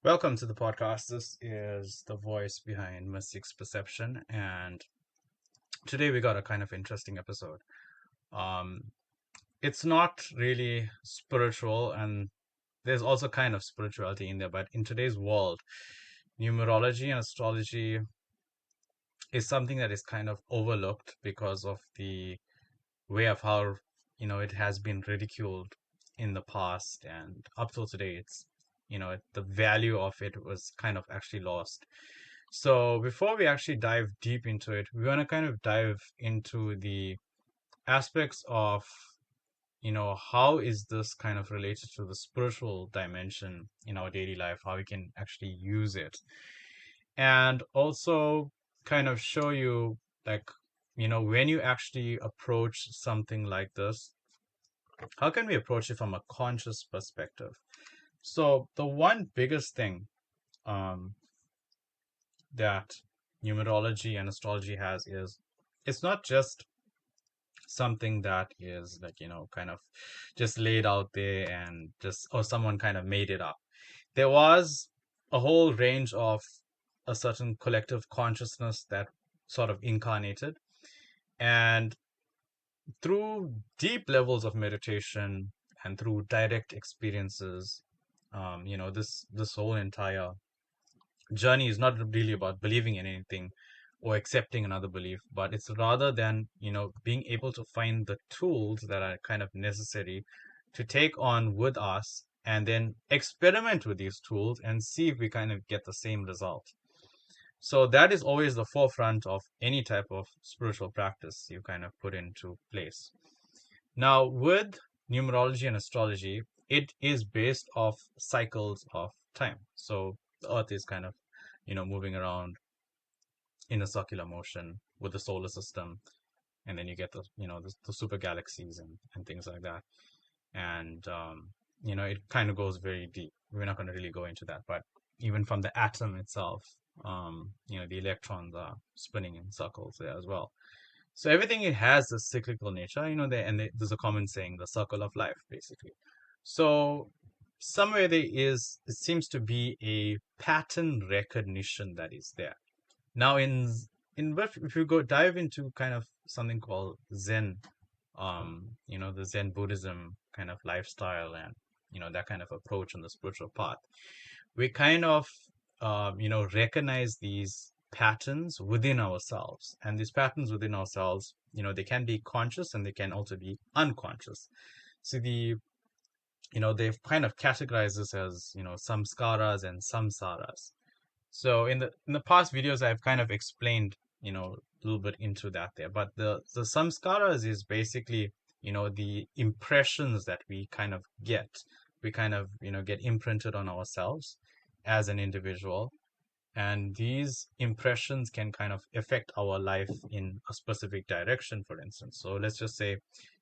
Welcome to the podcast. This is the voice behind Mystic's Perception, and today we got a kind of interesting episode. Um, it's not really spiritual, and there's also kind of spirituality in there, but in today's world, numerology and astrology is something that is kind of overlooked because of the way of how it has been ridiculed in the past, and up till today, the value of it was kind of actually lost. So before we actually dive deep into it, we want to kind of dive into the aspects of, how is this kind of related to the spiritual dimension in our daily life, how we can actually use it. And also kind of show you, like, when you actually approach something like this, how can we approach it from a conscious perspective? So the one biggest thing um, that numerology and astrology has is it's not just something that is, like, kind of just laid out there and just, or someone kind of made it up. There was a whole range of a certain collective consciousness that sort of incarnated, and through deep levels of meditation and through direct experiences, this whole entire journey is not really about believing in anything or accepting another belief, but it's rather than, being able to find the tools that are kind of necessary to take on with us and then experiment with these tools and see if we kind of get the same result. So that is always the forefront of any type of spiritual practice you kind of put into place. Now, with numerology and astrology, it is based off cycles of time. So the Earth is kind of, moving around in a circular motion with the solar system, and then you get the super galaxies and things like that. And it kind of goes very deep. We're not going to really go into that, but even from the atom itself, the electrons are spinning in circles there as well. So everything, it has a cyclical nature, there's a common saying, the circle of life, basically. So somewhere it seems to be a pattern recognition that is there. Now, if you go dive into kind of something called Zen, the Zen Buddhism kind of lifestyle, and that kind of approach on the spiritual path, we kind of recognize these patterns within ourselves, and these patterns within ourselves, they can be conscious and they can also be unconscious. So they've kind of categorized this as, samskaras and samsaras. So in the past videos, I've kind of explained, a little bit into that there. But the samskaras is basically, the impressions that we kind of get. We kind of, get imprinted on ourselves as an individual. And these impressions can kind of affect our life in a specific direction, for instance. So let's just say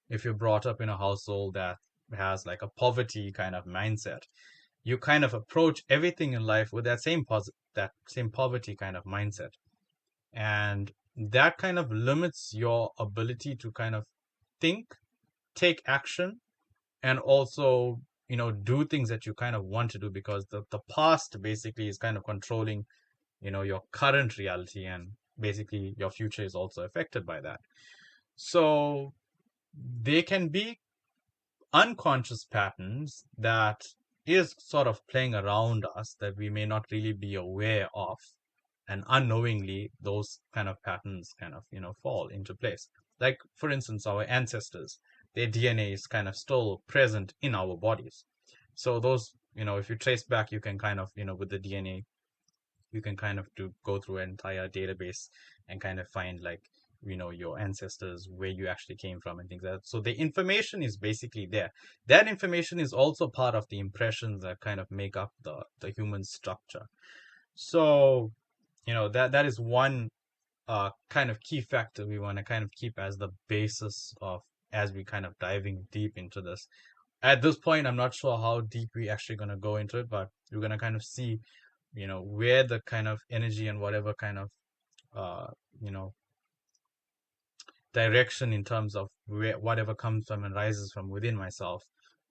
if you're brought up in a household that has like a poverty kind of mindset, you kind of approach everything in life with that same poverty kind of mindset, and that kind of limits your ability to kind of think, take action, and also do things that you kind of want to do, because the past basically is kind of controlling your current reality, and basically your future is also affected by that. So they can be unconscious patterns that is sort of playing around us that we may not really be aware of, and unknowingly those kind of patterns kind of fall into place. Like, for instance, our ancestors, their DNA is kind of still present in our bodies. So those, if you trace back, you can kind of, with the DNA, you can kind of go through an entire database and kind of find, like, your ancestors, where you actually came from and things like that. So the information is basically there. That information is also part of the impressions that kind of make up the human structure. So that is one kind of key factor we want to kind of keep as the basis of, as we kind of diving deep into this. At this point, I'm not sure how deep we actually going to go into it, but we're going to kind of see where the kind of energy and whatever kind of uh you know direction in terms of where whatever comes from and rises from within myself,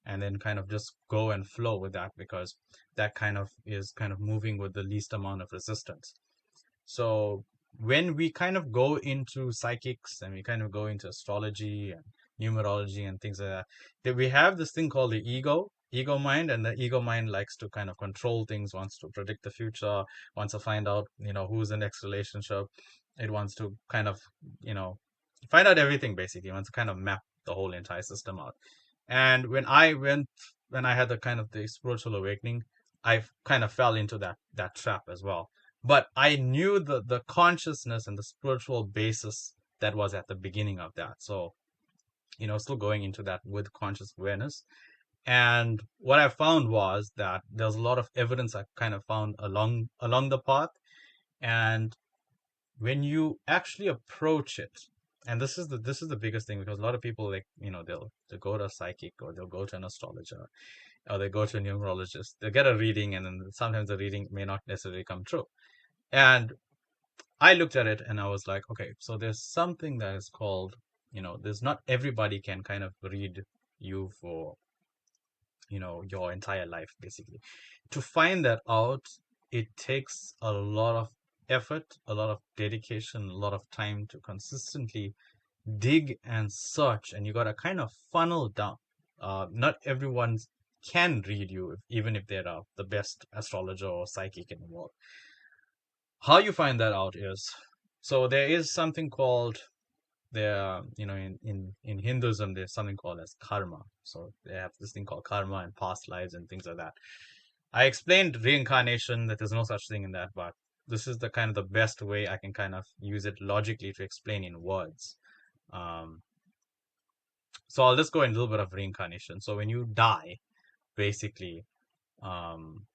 and then kind of just go and flow with that, because that kind of is kind of moving with the least amount of resistance. So when we kind of go into psychics and we kind of go into astrology and numerology and things like that, we have this thing called the ego mind, and the ego mind likes to kind of control things, wants to predict the future, wants to find out, who's the next relationship. It wants to kind of, you know, find out everything basically. It wants to kind of map the whole entire system out. And when I had the kind of the spiritual awakening, I kind of fell into that trap as well. But I knew the consciousness and the spiritual basis that was at the beginning of that. So, still going into that with conscious awareness. And what I found was that there's a lot of evidence I kind of found along the path. And when you actually approach it, and this is the biggest thing, because a lot of people, like, they'll go to a psychic, or they'll go to an astrologer, or they go to a numerologist, they'll get a reading, and then sometimes the reading may not necessarily come true. And I looked at it and I was like, okay, so there's something that is called, there's not everybody can kind of read you for, your entire life, basically. To find that out, it takes a lot of effort, a lot of dedication, a lot of time to consistently dig and search, and you got to kind of funnel down. Not everyone can read you, even if they're the best astrologer or psychic in the world. How you find that out is, so there is something called, there, in Hinduism, there's something called as karma. So they have this thing called karma and past lives and things like that. I explained reincarnation, that there's no such thing in that, but this is the kind of the best way I can kind of use it logically to explain in words. Um, so I'll just go in a little bit of reincarnation. So when you die, basically, um,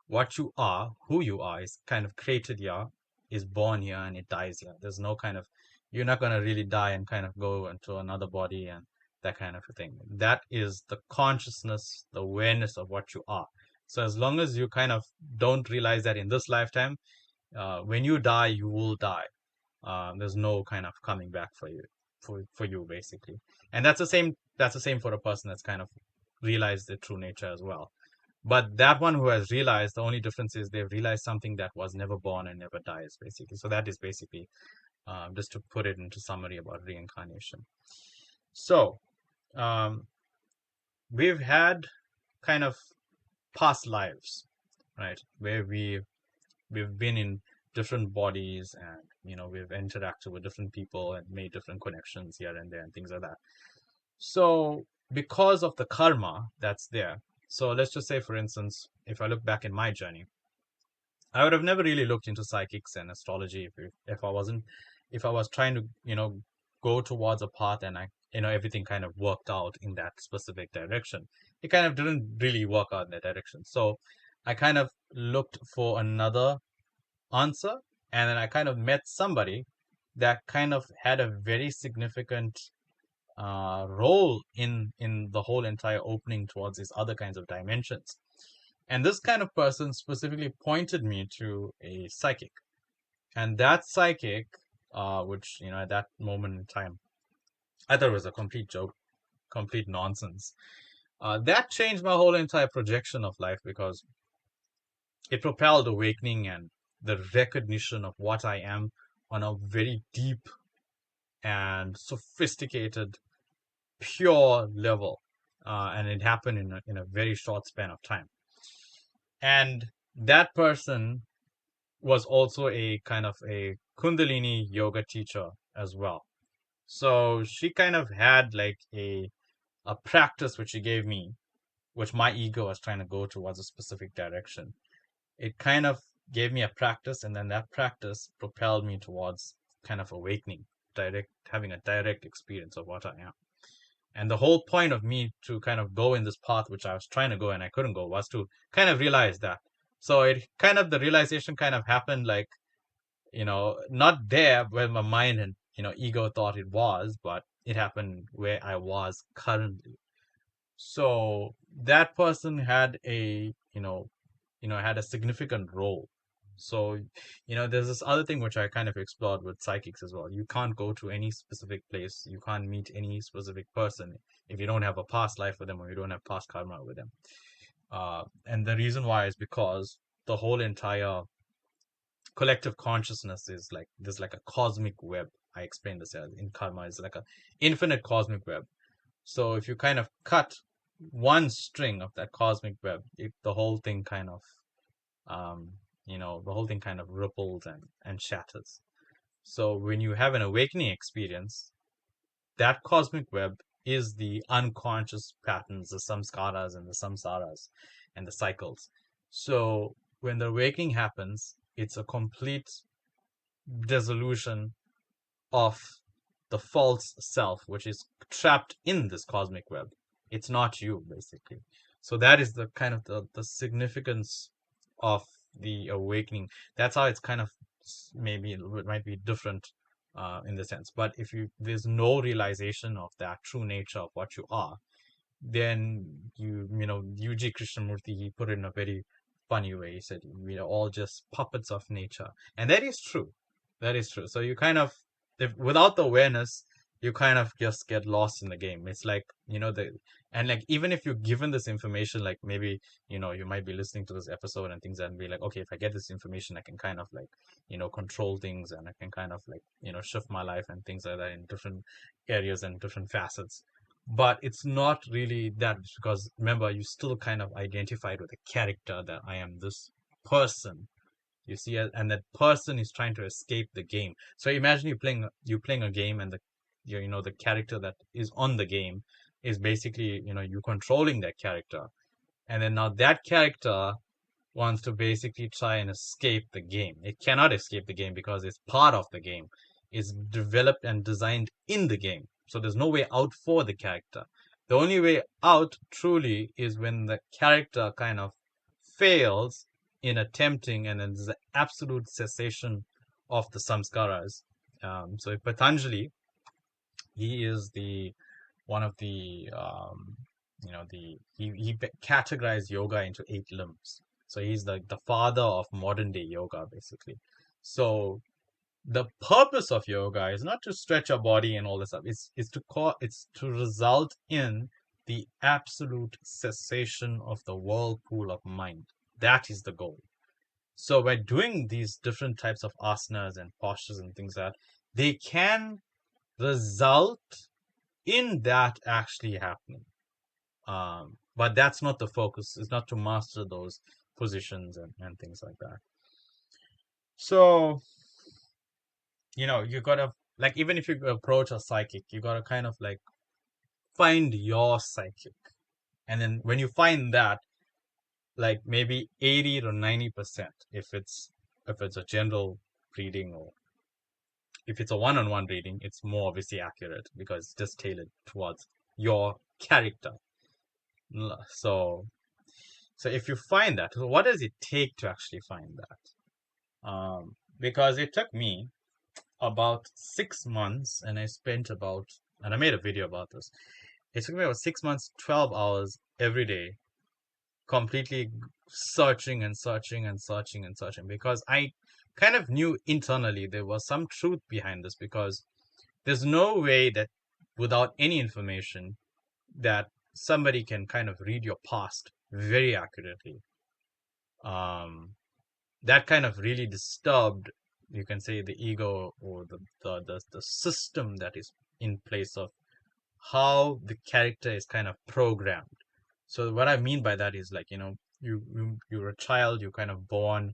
what you are, who you are, is kind of created here, is born here, and it dies here. There's no kind of, you're not going to really die and kind of go into another body and that kind of a thing. That is the consciousness, the awareness of what you are. So as long as you kind of don't realize that in this lifetime, when you die, you will die. There's no kind of coming back for you, for you basically. And that's the same for a person that's kind of realized their true nature as well. But that one who has realized, the only difference is they've realized something that was never born and never dies, basically. So that is basically, just to put it into summary about reincarnation. So um, we've had kind of past lives, right, where we've been in different bodies, and we've interacted with different people and made different connections here and there and things like that. So because of the karma that's there, so let's just say, for instance, if I look back in my journey, I would have never really looked into psychics and astrology if I was trying to, go towards a path, and everything kind of worked out in that specific direction. It kind of didn't really work out in that direction. So I kind of looked for another answer, and then I kind of met somebody that kind of had a very significant role in the whole entire opening towards these other kinds of dimensions. And this kind of person specifically pointed me to a psychic. And that psychic, which, at that moment in time, I thought it was a complete joke, complete nonsense. That changed my whole entire projection of life, because it propelled awakening and the recognition of what I am on a very deep and sophisticated, pure level. And it happened in a very short span of time. And that person was also a kind of a Kundalini yoga teacher as well. So she kind of had like a practice which she gave me, which my ego was trying to go towards a specific direction. It kind of gave me a practice, and then that practice propelled me towards kind of awakening, having a direct experience of what I am. And the whole point of me to kind of go in this path, which I was trying to go and I couldn't go, was to kind of realize that. So the realization kind of happened, like, not there where my mind and, ego thought it was, but it happened where I was currently. So that person had a, had a significant role. So, there's this other thing which I kind of explored with psychics as well. You can't go to any specific place. You can't meet any specific person if you don't have a past life with them or you don't have past karma with them. And the reason why is because the whole entire collective consciousness is like there's like a cosmic web. I explained this as in karma is like a infinite cosmic web. So if you kind of cut one string of that cosmic web, the whole thing kind of um, the whole thing kind of ripples and shatters. So when you have an awakening experience, that cosmic web is the unconscious patterns, the samskaras and the samsaras and the cycles. So when the awakening happens, it's a complete dissolution of the false self, which is trapped in this cosmic web. It's not you, basically. So that is the kind of the significance of the awakening. That's how it's kind of maybe it might be different in the sense. But if there's no realization of that true nature of what you are, then UG Krishnamurti, he put it in a very funny way. He said, we are all just puppets of nature. And that is true. That is true. So you kind of, if without the awareness, you kind of just get lost in the game. It's like, and like, even if you're given this information, like maybe, you might be listening to this episode and things and be like, okay, if I get this information, I can kind of like, control things and I can kind of like, shift my life and things like that in different areas and different facets, but it's not really that because remember you still kind of identified with a character that I am this person, you see, and that person is trying to escape the game. So imagine you playing a game and the character that is on the game is basically you controlling that character, and then now that character wants to basically try and escape the game. It cannot escape the game because it's part of the game. It's developed and designed in the game. So there's no way out for the character. The only way out truly is when the character kind of fails in attempting, and then there's an absolute cessation of the samskaras. So Patanjali, he is the one of the he categorized yoga into 8 limbs. So he's the father of modern day yoga, basically. So the purpose of yoga is not to stretch our body and all this stuff. It's to result in the absolute cessation of the whirlpool of mind. That is the goal. So by doing these different types of asanas and postures and things like that, they can result in that actually happening. But that's not the focus. It's not to master those positions and things like that. So, you gotta, like, even if you approach a psychic, you gotta kind of like find your psychic. And then when you find that, like maybe 80 to 90%, if it's a general reading, or if it's a one-on-one reading, it's more obviously accurate because it's just tailored towards your character. So So if you find that, so what does it take to actually find that? Because it took me about 6 months, and I made a video about this. It took me about 6 months, 12 hours every day, completely searching and searching and searching and searching, because I kind of knew internally there was some truth behind this, because there's no way that without any information that somebody can kind of read your past very accurately. Um, that kind of really disturbed, you can say, the ego, or the system that is in place of how the character is kind of programmed. So what I mean by that is, like, you're a child, you're kind of born,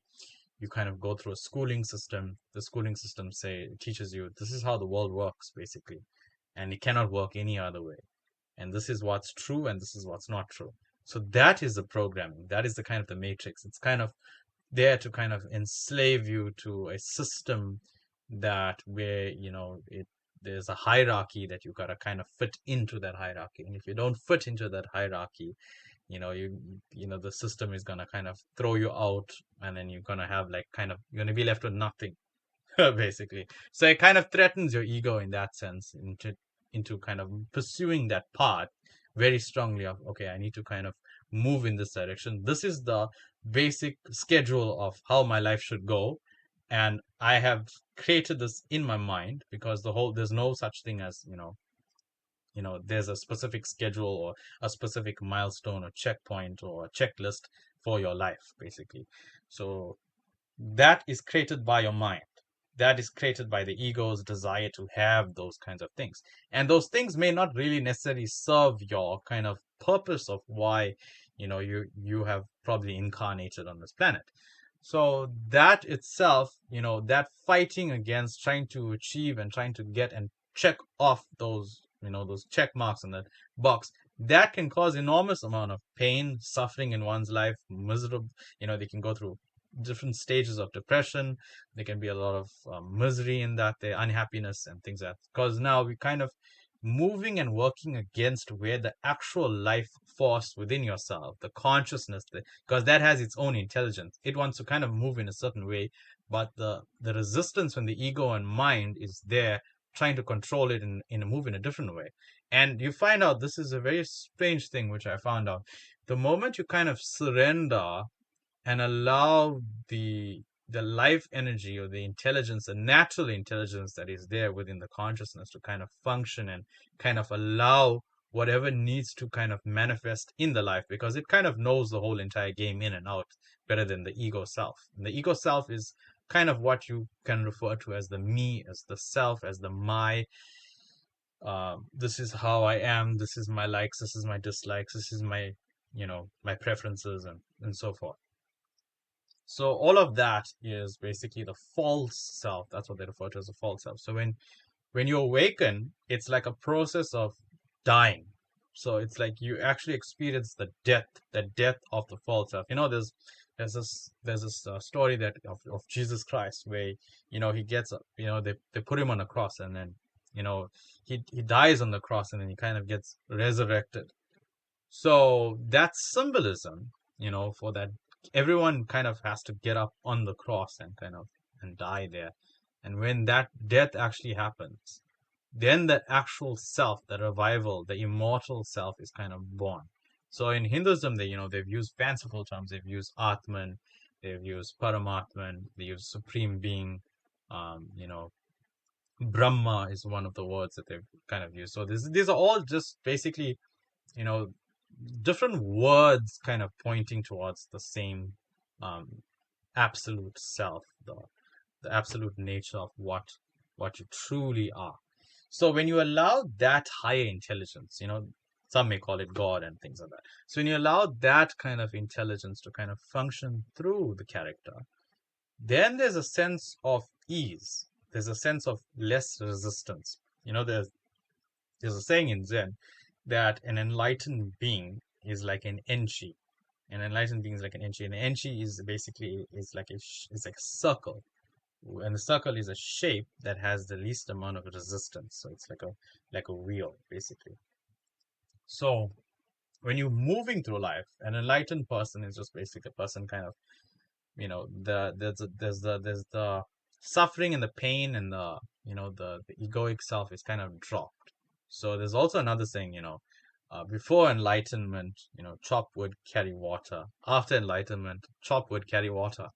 you kind of go through a schooling system. The schooling system teaches you this is how the world works, basically, and it cannot work any other way, and this is what's true and this is what's not true. So that is the programming, that is the kind of the matrix. It's kind of there to kind of enslave you to a system that where there's a hierarchy that you gotta kind of fit into that hierarchy, and if you don't fit into that hierarchy, the system is gonna kind of throw you out, and then you're gonna have like kind of you're gonna be left with nothing. Basically. So it kind of threatens your ego in that sense, into kind of pursuing that path very strongly of, okay, I need to kind of move in this direction. This is the basic schedule of how my life should go, and I have created this in my mind because there's no such thing as, there's a specific schedule or a specific milestone or checkpoint or a checklist for your life, basically. So that is created by your mind. That is created by the ego's desire to have those kinds of things. And those things may not really necessarily serve your kind of purpose of why, you have probably incarnated on this planet. So that itself, that fighting against trying to achieve and trying to get and check off those check marks in that box, that can cause enormous amount of pain, suffering in one's life, miserable. They can go through different stages of depression. There can be a lot of misery in that, the unhappiness and things like that. Because now we kind of moving and working against where the actual life force within yourself, the consciousness, because that has its own intelligence. It wants to kind of move in a certain way, but the resistance from the ego and mind is there trying to control it in a move in a different way. And you find out this is a very strange thing, which I found out. The moment you kind of surrender and allow the life energy or the intelligence, the natural intelligence that is there within the consciousness to kind of function and kind of allow whatever needs to kind of manifest in the life, because it kind of knows the whole entire game in and out better than the ego self. And the ego self is kind of what you can refer to as the me, as the self, as the my. This is how I am. This is my likes. This is my dislikes. This is my, my preferences, and so forth. So all of that is basically the false self. That's what they refer to as a false self. So when you awaken, it's like a process of dying. So it's like you actually experience the death of the false self. There's this story that of Jesus Christ where he gets up, they put him on a cross, and then he dies on the cross, and then he kind of gets resurrected. So that symbolism, for that, everyone kind of has to get up on the cross and kind of and die there. And when that death actually happens, then the actual self, the revival, the immortal self is kind of born. So in Hinduism, they've used fanciful terms. They've used Atman, they've used Paramatman, they use Supreme Being. Um, you know, Brahma is one of the words that they've kind of used. So these are all just basically, you know, different words kind of pointing towards the same um, absolute self, the absolute nature of what you truly are. So when you allow that higher intelligence, some may call it God and things like that. So when you allow that kind of intelligence to kind of function through the character, then there's a sense of ease. There's a sense of less resistance. There's a saying in Zen that an enlightened being is like an enchi. An enlightened being is like an enchi. And an enchi is basically is like it's like a circle, and the circle is a shape that has the least amount of resistance. So it's like a wheel, basically. So when you're moving through life, an enlightened person is just basically a person kind of, there's the suffering and the pain and the egoic self is kind of dropped. So there's also another saying, before enlightenment, chop wood, carry water. After enlightenment, chop wood, carry water.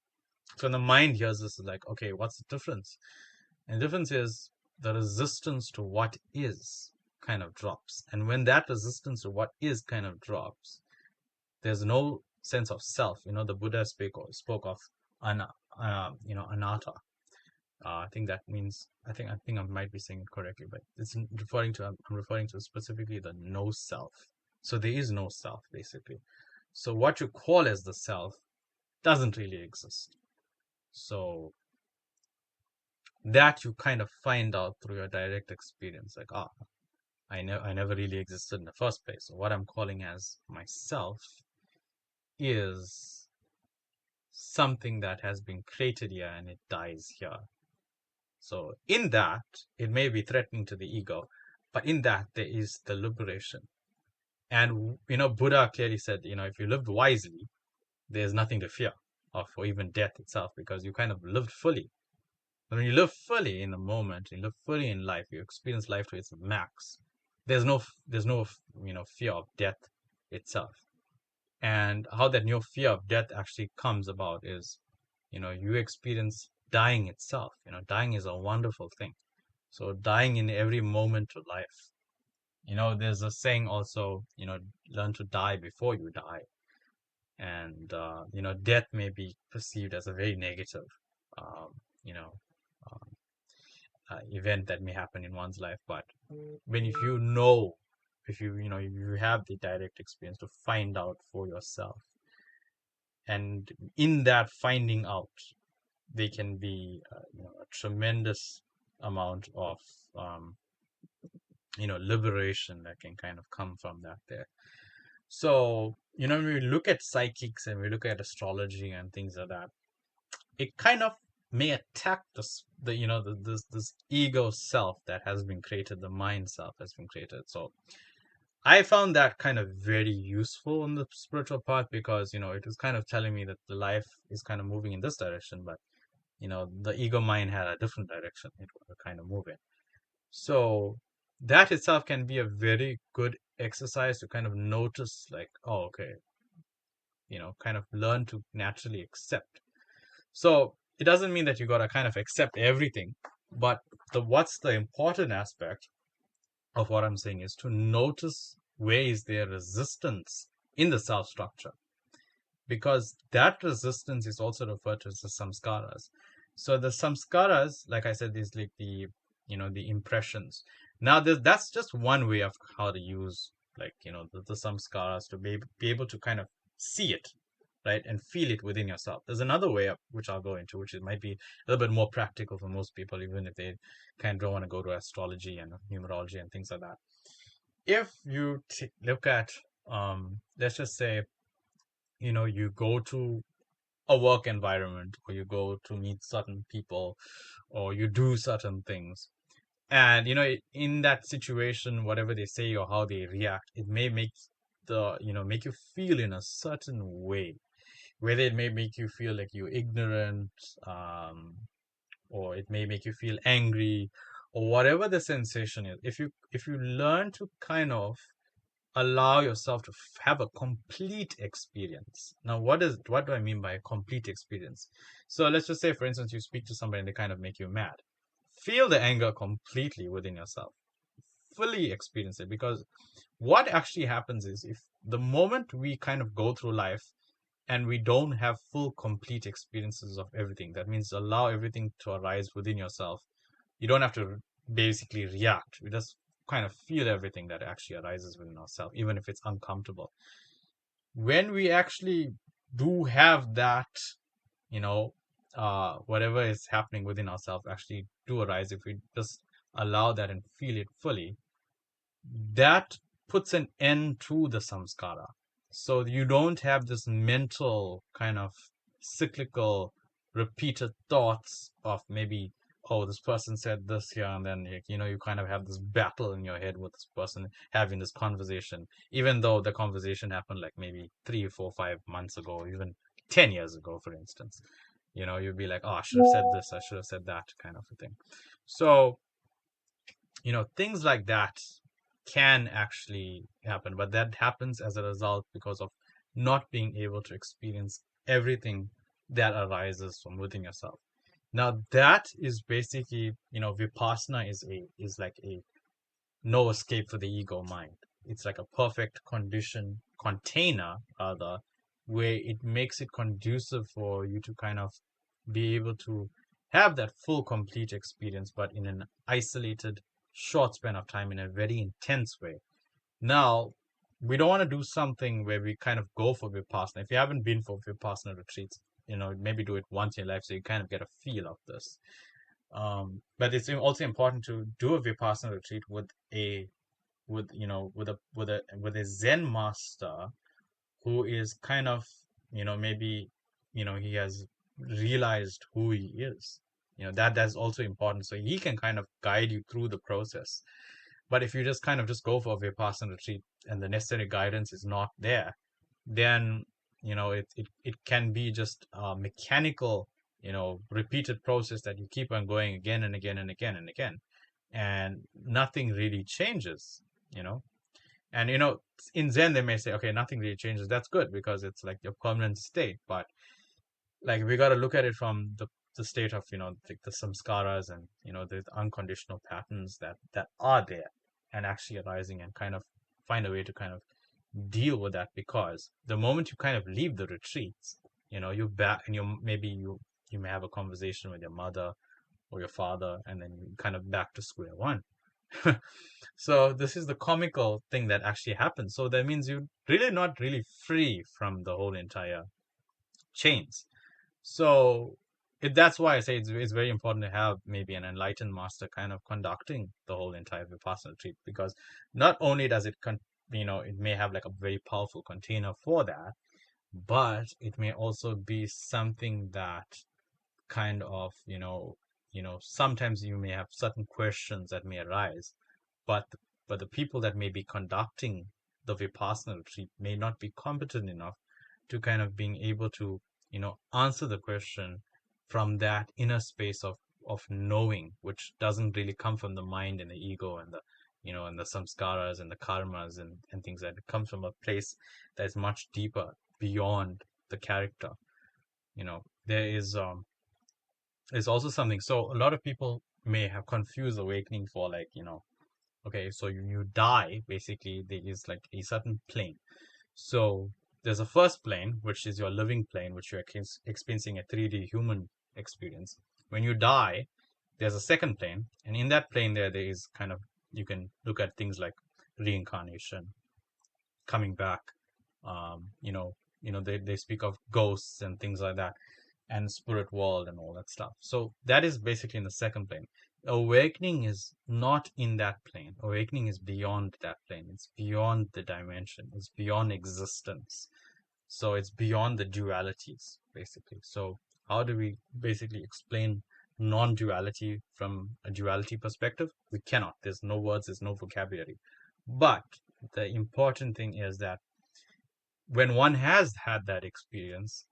So in the mind hears this is like, okay, what's the difference? And the difference is the resistance to what is kind of drops. And when that resistance to what is kind of drops, there's no sense of self. The Buddha spoke of anatta. I think that means I think I might be saying it correctly, but I'm referring to specifically the no self. So there is no self basically. So what you call as the self doesn't really exist. So that you kind of find out through your direct experience, like I never really existed in the first place. So what I'm calling as myself is something that has been created here and it dies here. So in that, it may be threatening to the ego, but in that there is the liberation. And Buddha clearly said, if you lived wisely, there's nothing to fear, or even death itself, because you kind of lived fully. When you live fully in the moment, you live fully in life, you experience life to its max. There's no fear of death itself. And how that new fear of death actually comes about is, you experience dying itself. Dying is a wonderful thing. So dying in every moment of life. There's a saying also, learn to die before you die. And, death may be perceived as a very negative, um, you know, um, event that may happen in one's life. But when if you know, if you have the direct experience to find out for yourself, and in that finding out, they can be, a tremendous amount of, um, liberation that can kind of come from that there. So, when we look at psychics and we look at astrology and things like that, it kind of may attack this ego self that has been created, the mind self has been created. So I found that kind of very useful in the spiritual part, because it was kind of telling me that the life is kind of moving in this direction, but the ego mind had a different direction it was kind of moving. So that itself can be a very good exercise to kind of notice, like, oh, okay, kind of learn to naturally accept. So it doesn't mean that you got to kind of accept everything, but what's the important aspect of what I'm saying is to notice where is there resistance in the self structure, because that resistance is also referred to as the samskaras. So the samskaras, like I said, is like the impressions. Now that's just one way of how to use, like, the samskaras to be able to kind of see it, right, and feel it within yourself. There's another way of, which I'll go into, which it might be a little bit more practical for most people, even if they kind of don't want to go to astrology and numerology and things like that. If you look at, let's just say, you go to a work environment, or you go to meet certain people, or you do certain things, and in that situation, whatever they say or how they react, it may make you feel in a certain way, whether it may make you feel like you're ignorant, um, or it may make you feel angry, or whatever the sensation is. If you learn to kind of allow yourself to have a complete experience. Now, what do I mean by a complete experience? So let's just say, for instance, you speak to somebody and they kind of make you mad. Feel the anger completely within yourself. Fully experience it, because what actually happens is, if the moment we kind of go through life and we don't have full complete experiences of everything, that means allow everything to arise within yourself. You don't have to basically react. We just kind of feel everything that actually arises within ourselves, even if it's uncomfortable. When we actually do have that, you know, whatever is happening within ourselves actually do arise, if we just allow that and feel it fully, that puts an end to the samskara. So you don't have this mental kind of cyclical, repeated thoughts of maybe, oh, this person said this here, and then you kind of have this battle in your head with this person having this conversation, even though the conversation happened like maybe 3, 4, 5 months ago, or even 10 years ago, for instance. You'd be like, oh, I should have said this, I should have said that, kind of a thing. So things like that can actually happen, but that happens as a result because of not being able to experience everything that arises from within yourself. Now that is basically, vipassana is like a no escape for the ego mind. It's like a perfect container rather, where it makes it conducive for you to kind of be able to have that full complete experience, but in an isolated short span of time, in a very intense way. Now, we don't want to do something where we kind of go for vipassana. If you haven't been for vipassana retreats, maybe do it once in your life so you kind of get a feel of this. But it's also important to do a vipassana retreat with a Zen master who is kind of, maybe, he has realized who he is. That's also important. So he can kind of guide you through the process. But if you just kind of just go for a Vipassana retreat and the necessary guidance is not there, then it can be just a mechanical, repeated process that you keep on going again and again and again and again, and nothing really changes. you know And in Zen they may say, okay, nothing really changes. That's good because it's like your permanent state. But like we got to look at it from the state of like the samskaras and the unconditional patterns that are there and actually arising, and kind of find a way to kind of deal with that, because the moment you kind of leave the retreats, you're back, and you may have a conversation with your mother or your father, and then you kind of back to square one. So this is the comical thing that actually happens. So that means you're really not really free from the whole entire chains. So that's why I say it's very important to have maybe an enlightened master kind of conducting the whole entire Vipassana retreat, because not only does it may have like a very powerful container for that, but it may also be something that kind of sometimes you may have certain questions that may arise, but the people that may be conducting the Vipassana retreat may not be competent enough to kind of being able to answer the question from that inner space of knowing, which doesn't really come from the mind and the ego and the samskaras and the karmas and things. That it comes from a place that is much deeper beyond the character. There is also something. So a lot of people may have confused awakening for, like, okay, so you die, basically there is like a certain plane. So there's a first plane, which is your living plane, which you're experiencing a 3D human experience. When you die, there's a second plane, and in that plane there is kind of, you can look at things like reincarnation, coming back. They speak of ghosts and things like that, and spirit world and all that stuff. So that is basically in the second plane. Awakening is not in that plane. Awakening is beyond that plane. It's beyond the dimension. It's beyond existence. So it's beyond the dualities, basically. So how do we basically explain non-duality from a duality perspective? We cannot. There's no words, there's no vocabulary. But the important thing is that when one has had that experience,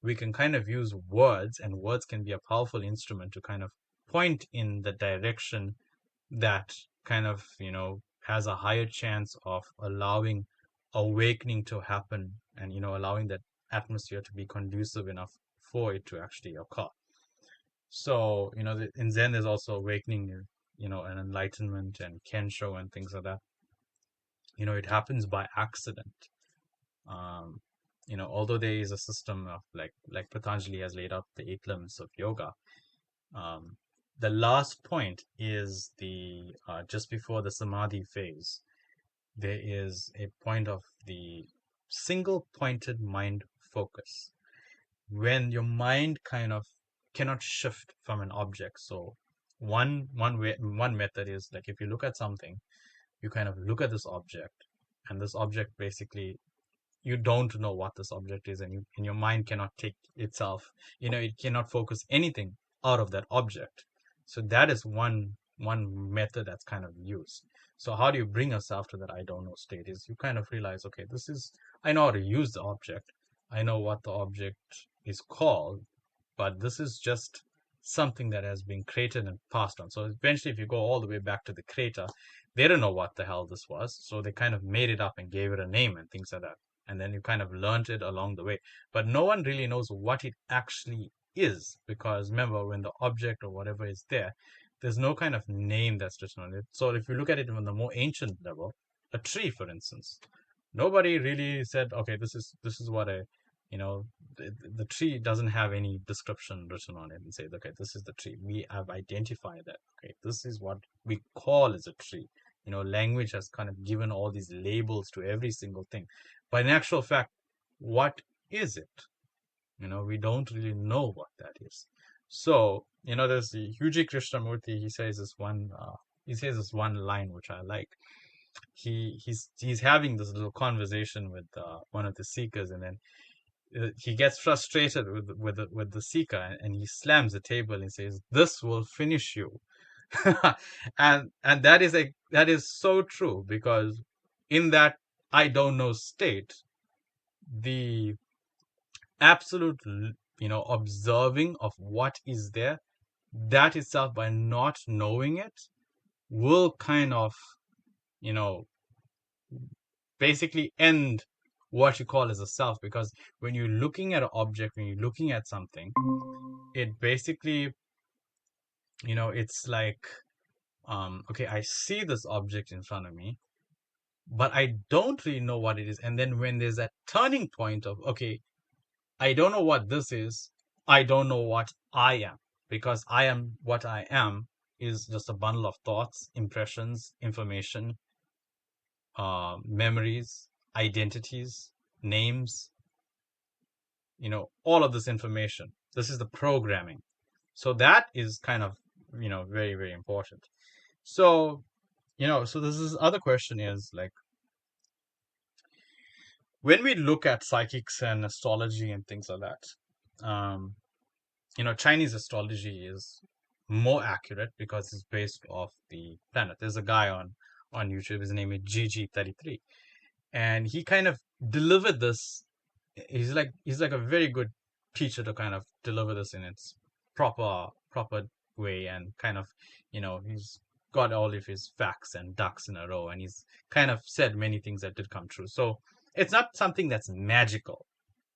we can kind of use words, and words can be a powerful instrument to kind of point in the direction that kind of, has a higher chance of allowing awakening to happen, and, allowing that atmosphere to be conducive enough for it to actually occur. So, in Zen, there's also awakening, and enlightenment and Kensho and things like that. It happens by accident. Um, although there is a system of like Patanjali has laid out the 8 limbs of yoga, um, the last point is the just before the samadhi phase. There is a point of the single pointed mind focus, when your mind kind of cannot shift from an object. So one method is, like, if you look at something, you kind of look at this object, and this object basically, you don't know what this object is, and your mind cannot take itself, it cannot focus anything out of that object. So that is one method that's kind of used. So how do you bring yourself to that I don't know state? Is you kind of realize, okay, I know how to use the object, I know what the object is called, but this is just something that has been created and passed on. So eventually, if you go all the way back to the creator, they don't know what the hell this was, so they kind of made it up and gave it a name and things like that. And then you kind of learned it along the way. But no one really knows what it actually is, because remember, when the object or whatever is there, there's no kind of name that's written on it. So if you look at it on the more ancient level, a tree, for instance, nobody really said, okay, this is what you know, the tree doesn't have any description written on it and say, okay, this is the tree. We have identified that. Okay, this is what we call as a tree. Language has kind of given all these labels to every single thing. But in actual fact, what is it? We don't really know what that is. So, there's the Huji Krishnamurti. He says this one line which I like. He's having this little conversation with one of the seekers, and then he gets frustrated with the seeker, and he slams the table and says, "This will finish you." And that is so true, because in that I don't know state, the absolute observing of what is there, that itself, by not knowing it, will kind of you know basically end what you call as a self, because when you're looking at an object, when you're looking at something, it basically, it's like, okay, I see this object in front of me, but I don't really know what it is. And then when there's that turning point of, okay, I don't know what this is, I don't know what I am, because I am what I am is just a bundle of thoughts, impressions, information, memories, identities, names, all of this information. This is the programming. So that is kind of, very, very important. So, so this is other question is like, when we look at psychics and astrology and things like that, Chinese astrology is more accurate because it's based off the planet. There's a guy on YouTube. His name is GG33, and he kind of delivered this. He's like a very good teacher to kind of deliver this in its proper way, and kind of, he's got all of his facts and ducks in a row, and he's kind of said many things that did come true. So it's not something that's magical.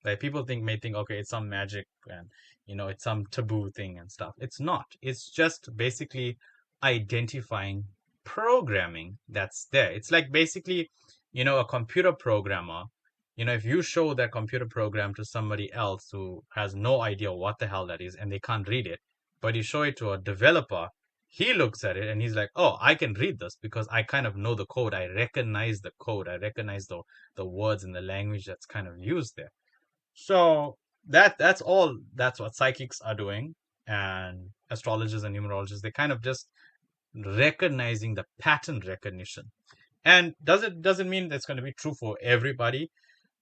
Like people may think, okay, it's some magic, and it's some taboo thing and stuff. It's not. It's just basically identifying programming that's there. It's like basically, a computer programmer. If you show that computer program to somebody else who has no idea what the hell that is and they can't read it, but you show it to a developer, he looks at it and he's like, oh, I can read this because I kind of know the code. I recognize the code. I recognize the words and the language that's kind of used there. So that's what psychics are doing, and astrologers and numerologists, they kind of just recognizing the pattern recognition. And doesn't mean that's going to be true for everybody.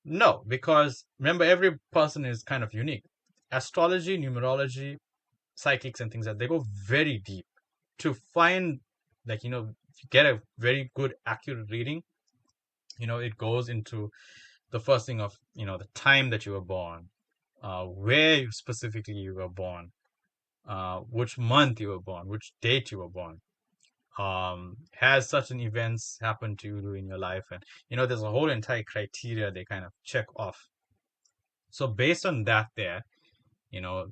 No, because remember, every person is kind of unique. Astrology, numerology, psychics and things like that, they go very deep to find, like, get a very good accurate reading. It goes into the first thing of, the time that you were born, where specifically you were born, which month you were born, which date you were born. Has certain events happened to you in your life? And, there's a whole entire criteria they kind of check off. So based on that there, you know,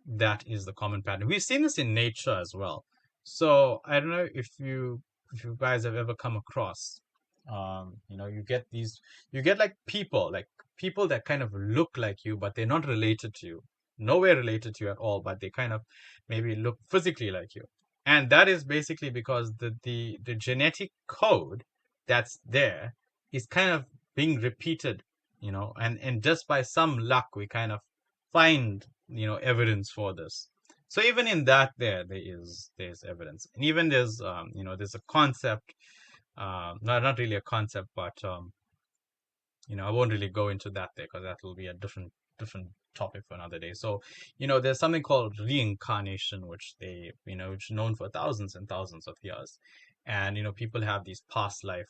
that is the common pattern. We've seen this in nature as well. So I don't know if you guys have ever come across, you get like people that kind of look like you, but they're not related to you, nowhere related to you at all, but they kind of maybe look physically like you. And that is basically because the genetic code that's there is kind of being repeated, and just by some luck we kind of find, evidence for this. So even in that, there's evidence. And even there's a concept, not really a concept, but I won't really go into that there because that will be a different topic for another day. So, there's something called reincarnation, which is known for thousands and thousands of years. And, people have these past life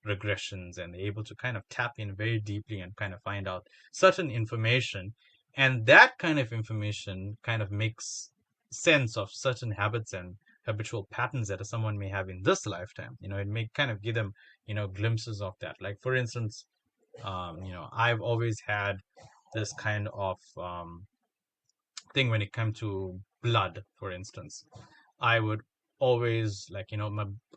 regressions, and they're able to kind of tap in very deeply and kind of find out certain information. And that kind of information kind of makes sense of certain habits and habitual patterns that someone may have in this lifetime. It may kind of give them, glimpses of that. Like, for instance, I've always had this kind of thing when it comes to blood, for instance. I would always, like,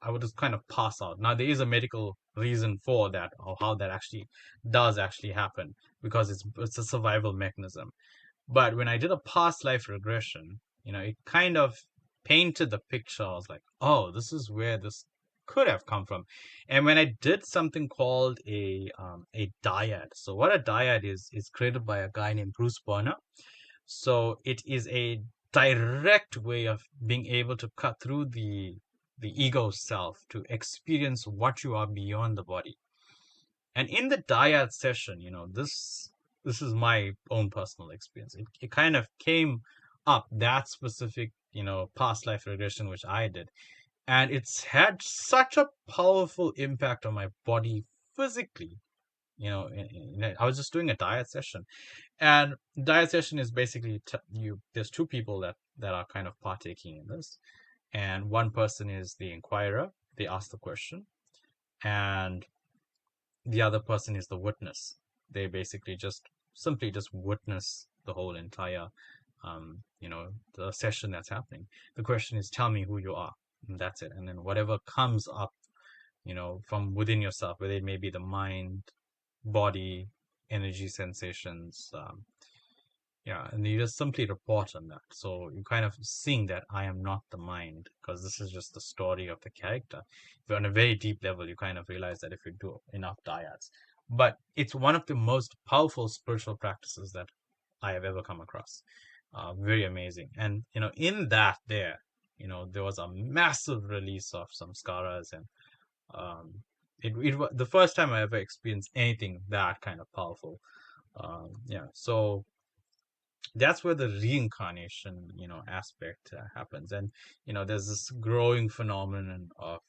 I would just kind of pass out. Now, there is a medical reason for that, or how that actually does actually happen, because it's a survival mechanism. But when I did a past life regression, it kind of painted the picture. I was like, oh, this is where this could have come from. And when I did something called a dyad. So what a dyad is created by a guy named Bruce Bonner. So it is a direct way of being able to cut through the ego self to experience what you are beyond the body. And in the dyad session, this is my own personal experience. It kind of came up, that specific, past life regression which I did. And it's had such a powerful impact on my body physically. I was just doing a diet session, and diet session is basically there's two people that are kind of partaking in this, and one person is the inquirer. They ask the question, and the other person is the witness. They basically just simply just witness the whole entire, the session that's happening. The question is, tell me who you are. And that's it. And then whatever comes up, from within yourself, whether it may be the mind, body, energy, sensations, yeah, and you just simply report on that. So you kind of seeing that I am not the mind, because this is just the story of the character. But on a very deep level, you kind of realize that if you do enough dyads. But it's one of the most powerful spiritual practices that I have ever come across. Very amazing. And, in that there was a massive release of some skaras, and um, it was the first time I ever experienced anything that kind of powerful. Yeah, so that's where the reincarnation aspect happens. And there's this growing phenomenon of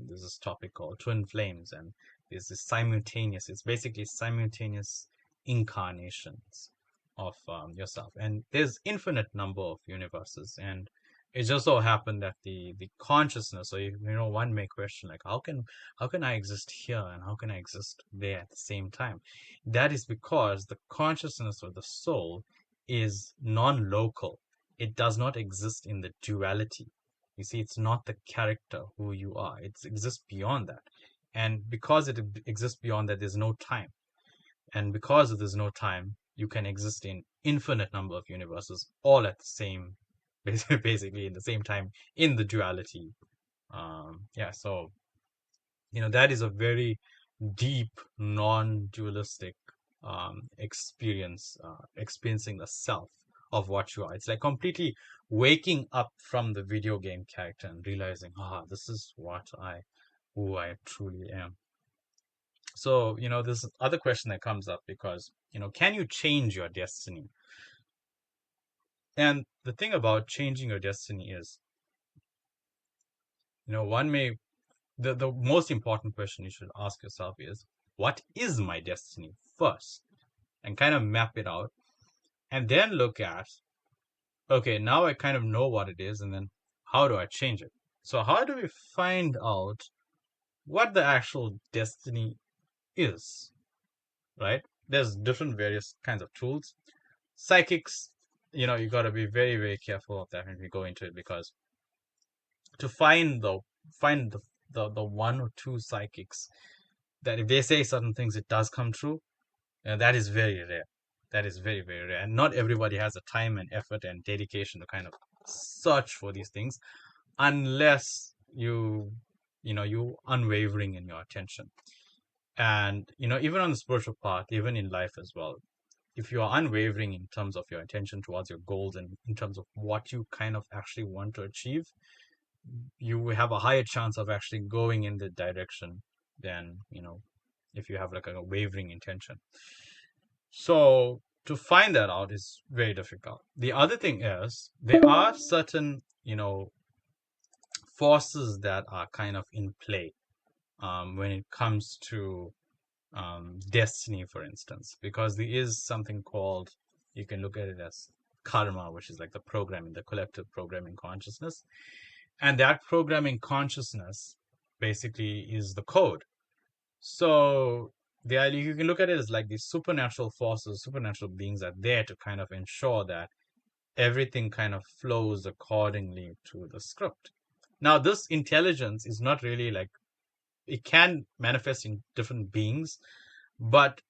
there's this topic called twin flames, and there's this simultaneous, it's basically simultaneous incarnations of yourself, and there's infinite number of universes. And it just so happened that the consciousness, so one may question, like, how can I exist here and how can I exist there at the same time? That is because the consciousness of the soul is non-local. It does not exist in the duality. You see, it's not the character who you are. It exists beyond that. And because it exists beyond that, there's no time. And because there's no time, you can exist in infinite number of universes, all at the same, basically in the same time, in the duality. Yeah, so that is a very deep, non-dualistic experience, experiencing the self of what you are. It's like completely waking up from the video game character and realizing, this is who I truly am. So, this other question that comes up because, can you change your destiny? And the thing about changing your destiny is, one may the most important question you should ask yourself is, what is my destiny first? And kind of map it out, and then look at, okay, now I kind of know what it is, and then how do I change it? So how do we find out what the actual destiny is, right? There's different various kinds of tools. Psychics, you got to be very, very careful of that when we go into it, because to find the one or two psychics that if they say certain things, it does come true. And that is very rare. That is very, very rare. And not everybody has the time and effort and dedication to kind of search for these things, unless you unwavering in your attention. And, even on the spiritual path, even in life as well, if you are unwavering in terms of your intention towards your goals and in terms of what you kind of actually want to achieve, you have a higher chance of actually going in the direction than, if you have like a wavering intention. So to find that out is very difficult. The other thing is there are certain, forces that are kind of in play when it comes to destiny, for instance, because there is something called, you can look at it as karma, which is like the programming, the collective programming consciousness. And that programming consciousness basically is the code. So the idea, you can look at it as like these supernatural forces, supernatural beings are there to kind of ensure that everything kind of flows accordingly to the script. Now, this intelligence is not really like, it can manifest in different beings, but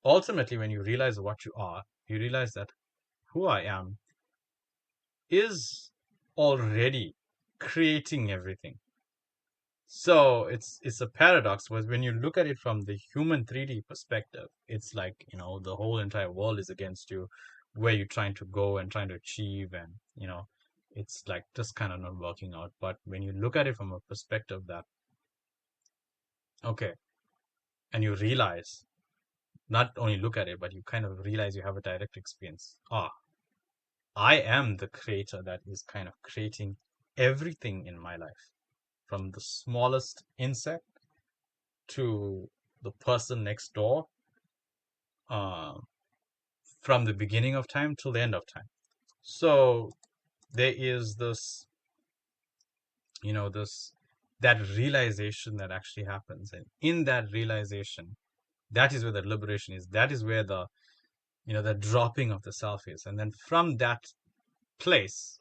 ultimately, when you realize what you are, you realize that who I am is already creating everything. So it's a paradox, was when you look at it from the human 3D perspective, it's like, the whole entire world is against you, where you're trying to go and trying to achieve, and it's like just kind of not working out. But when you look at it from a perspective that, okay, and you realize, not only look at it, but you kind of realize you have a direct experience. I am the creator that is kind of creating everything in my life, from the smallest insect to the person next door, uh, from the beginning of time till the end of time. So there is this, this that realization that actually happens, and in that realization, That is where the liberation is. That is where the, the dropping of the self is. And then from that place,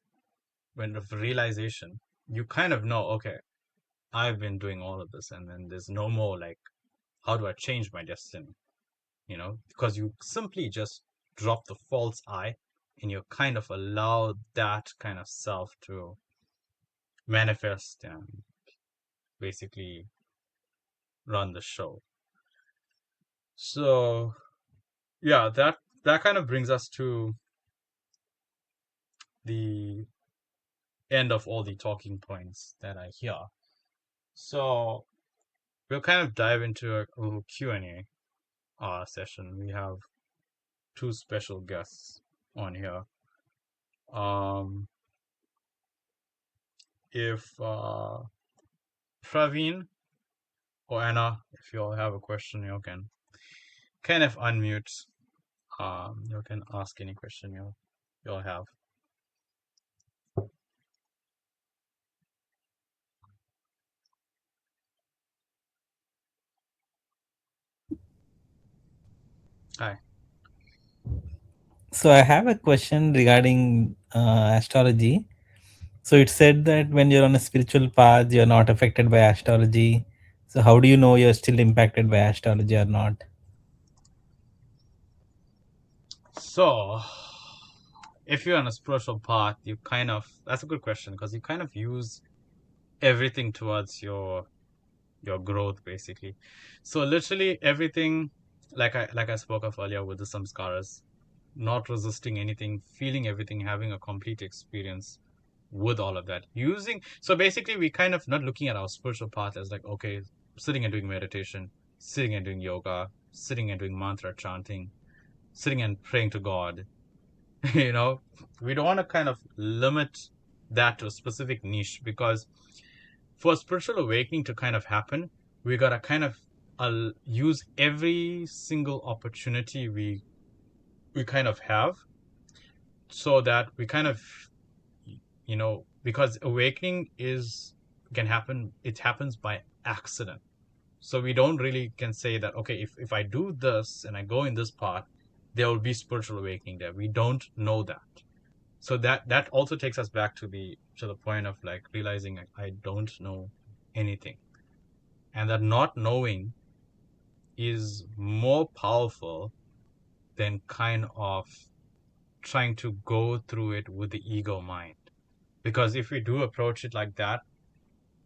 when of realization, you kind of know, okay, I've been doing all of this, and then there's no more like, how do I change my destiny? Because you simply just drop the false I, and you kind of allow that kind of self to manifest and basically run the show. So yeah, that kind of brings us to the end of all the talking points that I hear. So we'll kind of dive into a little Q&A session. We have two special guests on here. If Praveen or Anna, if you all have a question, you can kind of unmute. You can ask any question you all have. Hi. So I have a question regarding astrology. So it said that when you're on a spiritual path, you're not affected by astrology. So how do you know you're still impacted by astrology or not? So, if you're on a spiritual path, that's a good question because you kind of use everything towards your growth basically. So literally everything, like I spoke of earlier with the samskaras, not resisting anything, feeling everything, having a complete experience with all of that. So basically we kind of not looking at our spiritual path as like, okay, sitting and doing meditation, sitting and doing yoga, sitting and doing mantra chanting, sitting and praying to God. you know, we don't want to kind of limit that to a specific niche because for spiritual awakening to kind of happen, we gotta kind of use every single opportunity we kind of have, so that we kind of, because awakening is can happen. It happens by accident. So we don't really can say that, okay, if I do this and I go in this path, there will be spiritual awakening there. We don't know that. So that also takes us back to the point of like realizing like, I don't know anything, and that not knowing is more powerful than kind of trying to go through it with the ego mind. Because if we do approach it like that,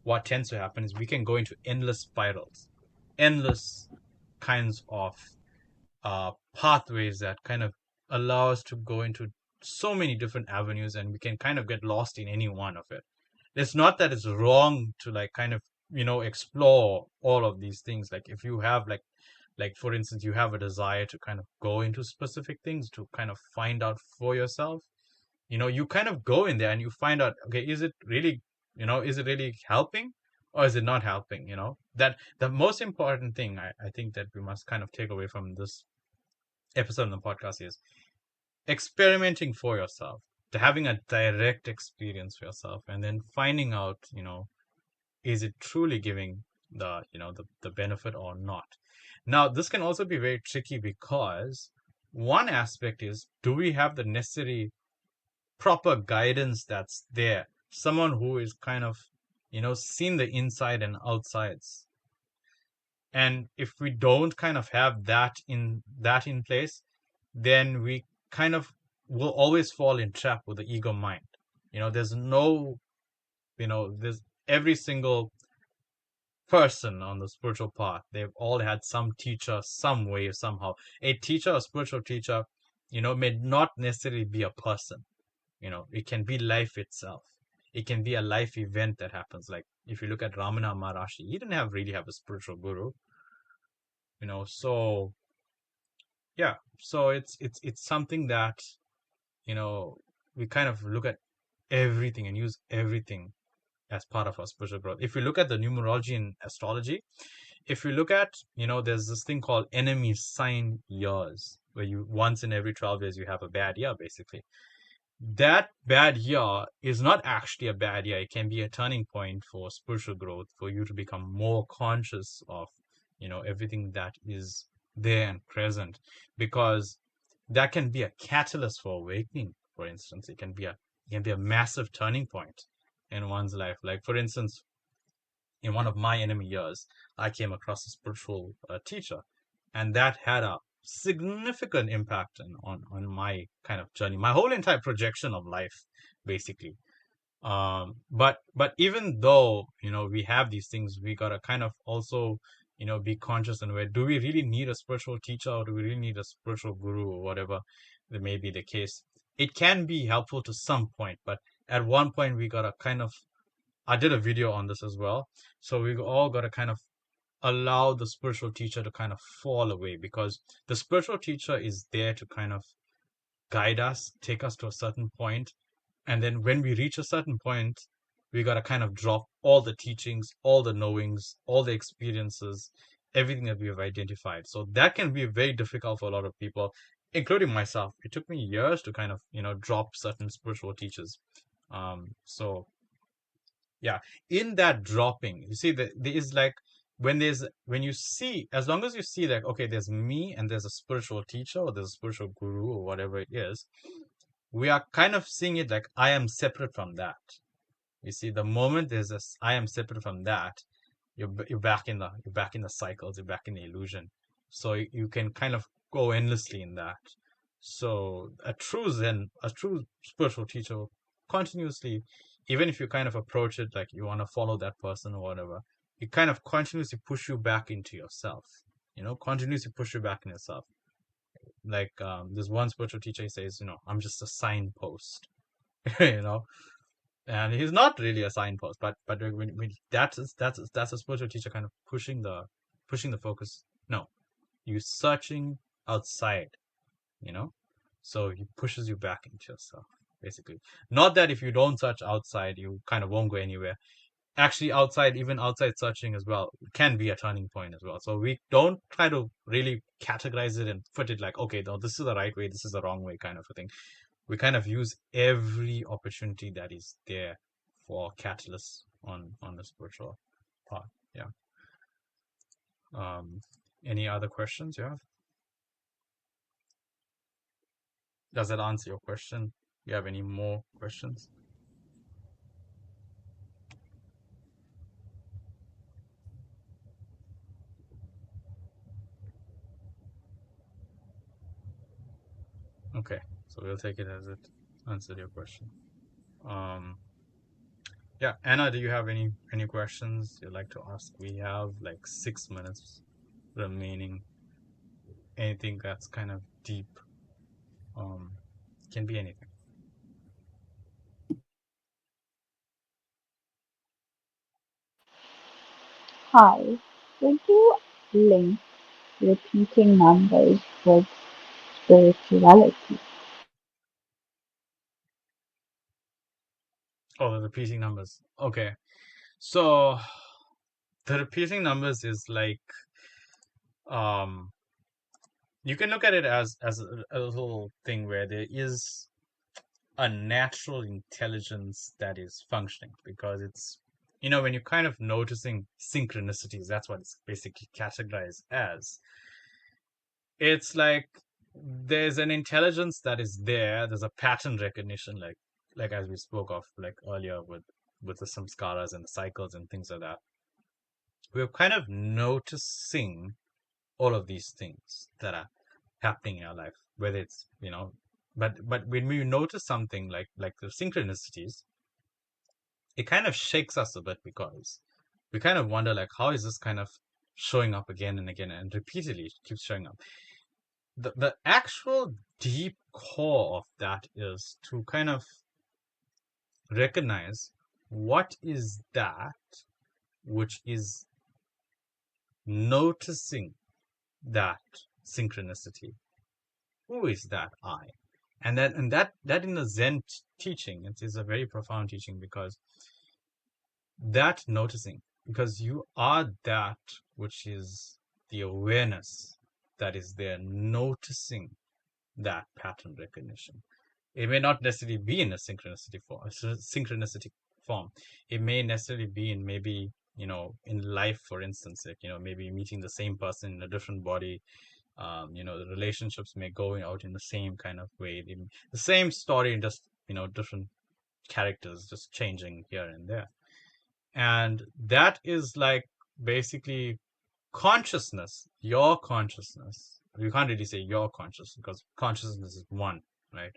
what tends to happen is we can go into endless spirals, endless kinds of pathways that kind of allow us to go into so many different avenues, and we can kind of get lost in any one of it. It's not that it's wrong to like kind of explore all of these things. Like if you have like for instance, you have a desire to kind of go into specific things to kind of find out for yourself, you kind of go in there and you find out, okay, is it really helping, or is it not helping? That the most important thing I think that we must kind of take away from this episode in the podcast is experimenting for yourself, to having a direct experience for yourself, and then finding out, is it truly giving the benefit or not. Now this can also be very tricky because one aspect is, do we have the necessary proper guidance that's there, someone who is kind of seen the inside and outsides. And if we don't kind of have that in place, then we kind of will always fall in trap with the ego mind. There's no, there's every single person on the spiritual path, they've all had some teacher, some way, somehow. A teacher, a spiritual teacher, may not necessarily be a person. It can be life itself. It can be a life event that happens. Like if you look at Ramana Maharashi, he didn't really have a spiritual guru. So yeah, so it's something that you know we kind of look at everything and use everything as part of our spiritual growth. If you look at the numerology and astrology, if you look at, there's this thing called enemy sign years, where you once in every 12 years you have a bad year, basically. That bad year is not actually a bad year. It can be a turning point for spiritual growth, for you to become more conscious of, everything that is. there and present, because that can be a catalyst for awakening. For instance, it can be a massive turning point in one's life. Like for instance, in one of my enemy years, I came across a spiritual teacher, and that had a significant impact on my kind of journey, my whole entire projection of life, basically. But even though we have these things, we gotta kind of also be conscious and aware. Do we really need a spiritual teacher, or do we really need a spiritual guru, or whatever that may be the case? It can be helpful to some point, but at one point we gotta kind of. I did a video on this as well, so we all gotta kind of allow the spiritual teacher to kind of fall away, because the spiritual teacher is there to kind of guide us, take us to a certain point, and then when we reach a certain point, we got to kind of drop all the teachings, all the knowings, all the experiences, everything that we have identified. So that can be very difficult for a lot of people, including myself. It took me years to kind of, drop certain spiritual teachers. So yeah, in that dropping, you see that there is like, when you see, as long as you see like, okay, there's me and there's a spiritual teacher, or there's a spiritual guru, or whatever it is, we are kind of seeing it like I am separate from that. You see, the moment there's this I am separate from that, you're back in the cycles, you're back in the illusion. So you can kind of go endlessly in that. So a true spiritual teacher will continuously, even if you kind of approach it like you want to follow that person or whatever, it kind of continuously push you back into yourself. Continuously push you back in yourself. Like there's one spiritual teacher, he says, I'm just a signpost. you know and he's not really a signpost, but when that's a spiritual teacher kind of pushing the focus. No, you searching outside, you know so he pushes you back into yourself, basically. Not that if you don't search outside you kind of won't go anywhere. Actually, even outside searching as well can be a turning point as well. So we don't try to really categorize it and put it like, okay, no, this is the right way, this is the wrong way, kind of a thing. We kind of use every opportunity that is there for catalysts on the spiritual part. Yeah. Um, any other questions you have? Does that answer your question? You have any more questions? Okay, so we'll take it as it answered your question. Um, yeah, Anna, do you have any questions you'd like to ask? We have like 6 minutes remaining. Anything that's kind of deep, um, can be anything. Hi, would you link repeating numbers with spirituality? Oh, the repeating numbers. Okay, so the repeating numbers is like, um you can look at it as a little thing where there is a natural intelligence that is functioning, because it's, when you're kind of noticing synchronicities, that's what it's basically categorized as. It's like there's an intelligence that is there, there's a pattern recognition, like as we spoke of like earlier with the samskaras and the cycles and things like that. We're kind of noticing all of these things that are happening in our life, whether it's, but when we notice something like the synchronicities, it kind of shakes us a bit, because we kind of wonder like, how is this kind of showing up again and again and repeatedly? It keeps showing up. The actual deep core of that is to kind of recognize what is that which is noticing that synchronicity. Who is that I? And that in the Zen teaching, it is a very profound teaching, because that noticing, because you are that which is the awareness that is there, noticing that pattern recognition. It may not necessarily be in a synchronicity form. It may necessarily be in, maybe, in life, for instance, like, maybe meeting the same person in a different body, The relationships may go out in the same kind of way, the same story, just different characters just changing here and there. And that is like basically consciousness, your consciousness. You can't really say your consciousness because consciousness is one, right?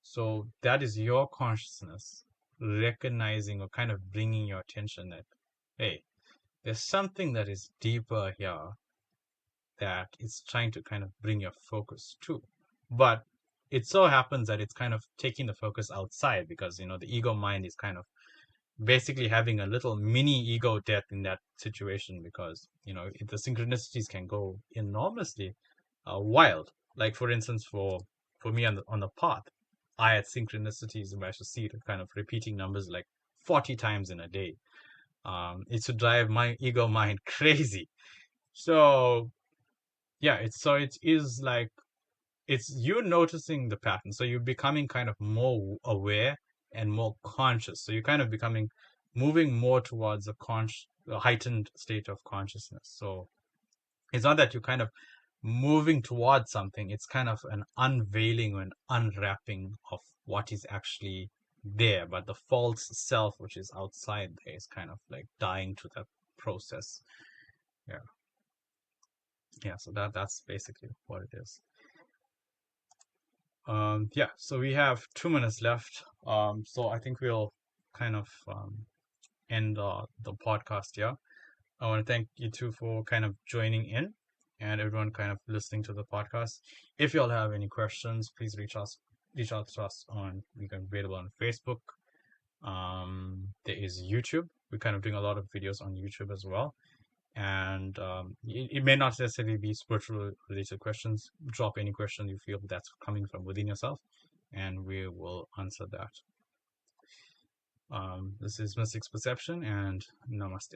So that is your consciousness recognizing or kind of bringing your attention that, hey, there's something that is deeper here that it's trying to kind of bring your focus to. But it so happens that it's kind of taking the focus outside because, the ego mind is kind of basically having a little mini ego death in that situation because, the synchronicities can go enormously wild. Like, for instance, for me on the path, I had synchronicities where I should see it kind of repeating numbers like 40 times in a day. It should drive my ego mind crazy. So yeah, it is like it's you noticing the pattern. So you're becoming kind of more aware and more conscious. So you're kind of becoming moving more towards a heightened state of consciousness. So it's not that you're kind of moving towards something, it's kind of an unveiling or an unwrapping of what is actually there. But the false self, which is outside there, is kind of like dying to that process. Yeah. Yeah, so that's basically what it is. Yeah, so we have 2 minutes left. So I think we'll kind of end the podcast here. I want to thank you two for kind of joining in and everyone kind of listening to the podcast. If you all have any questions, please reach out to us we can available on Facebook. There is YouTube. We're kind of doing a lot of videos on YouTube as well. And it may not necessarily be spiritual related questions. Drop any question you feel that's coming from within yourself, and we will answer that. This is Mystic's Perception, and namaste.